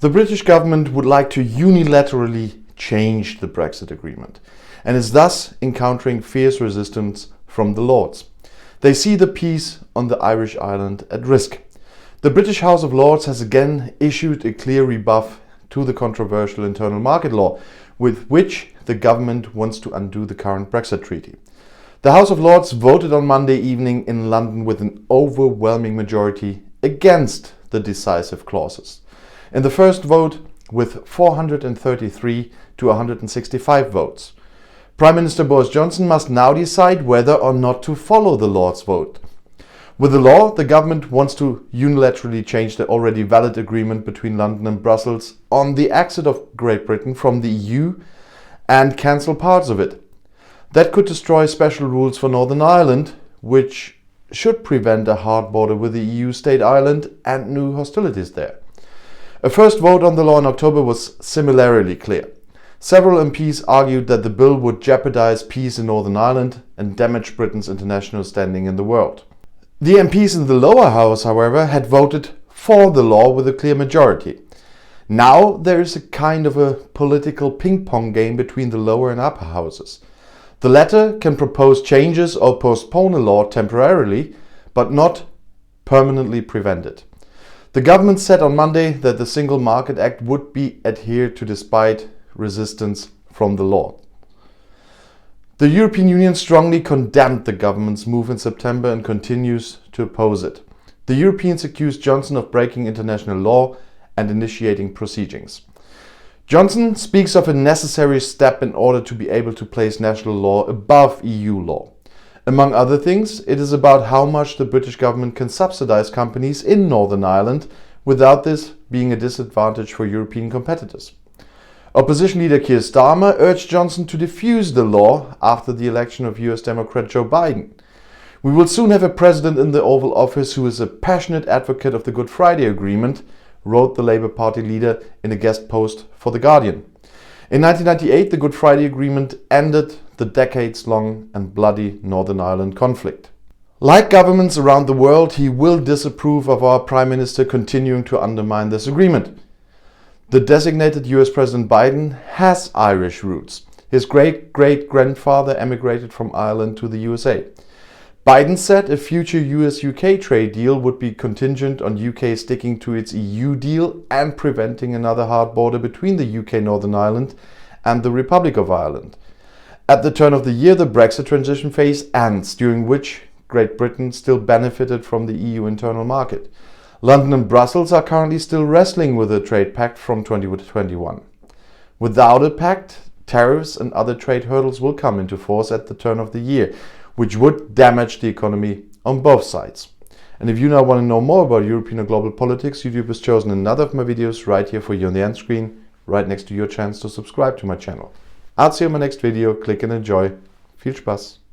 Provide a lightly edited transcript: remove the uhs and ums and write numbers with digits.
The British government would like to unilaterally change the Brexit agreement and is thus encountering fierce resistance from the Lords. They see the peace on the Irish island at risk. The British House of Lords has again issued a clear rebuff to the controversial internal market law, with which the government wants to undo the current Brexit treaty. The House of Lords voted on Monday evening in London with an overwhelming majority against the decisive clauses. In the first vote, with 433 to 165 votes. Prime Minister Boris Johnson must now decide whether or not to follow the Lords' vote. With the law, the government wants to unilaterally change the already valid agreement between London and Brussels on the exit of Great Britain from the EU and cancel parts of it. That could destroy special rules for Northern Ireland, which should prevent a hard border with the EU state Ireland and new hostilities there. A first vote on the law in October was similarly clear. Several MPs argued that the bill would jeopardize peace in Northern Ireland and damage Britain's international standing in the world. The MPs in the lower house, however, had voted for the law with a clear majority. Now there is a kind of a political ping-pong game between the lower and upper houses. The latter can propose changes or postpone a law temporarily, but not permanently prevent it. The government said on Monday that the Single Market Act would be adhered to despite resistance from the law. The European Union strongly condemned the government's move in September and continues to oppose it. The Europeans accused Johnson of breaking international law and initiating proceedings. Johnson speaks of a necessary step in order to be able to place national law above EU law. Among other things, it is about how much the British government can subsidize companies in Northern Ireland without this being a disadvantage for European competitors. Opposition leader Keir Starmer urged Johnson to defuse the law after the election of US Democrat Joe Biden. We will soon have a president in the Oval Office who is a passionate advocate of the Good Friday Agreement, wrote the Labour Party leader in a guest post for The Guardian. In 1998, the Good Friday Agreement ended the decades-long and bloody Northern Ireland conflict. Like governments around the world, he will disapprove of our Prime Minister continuing to undermine this agreement. The designated US President Biden has Irish roots. His great-great-grandfather emigrated from Ireland to the USA. Biden said a future US-UK trade deal would be contingent on UK sticking to its EU deal and preventing another hard border between the UK Northern Ireland and the Republic of Ireland. At the turn of the year, the Brexit transition phase ends, during which Great Britain still benefited from the EU internal market. London and Brussels are currently still wrestling with a trade pact from 2021. Without a pact, tariffs and other trade hurdles will come into force at the turn of the year, which would damage the economy on both sides. And if you now want to know more about European or global politics, YouTube has chosen another of my videos right here for you on the end screen, right next to your chance to subscribe to my channel. I'll see you in my next video. Click and enjoy. Viel Spaß!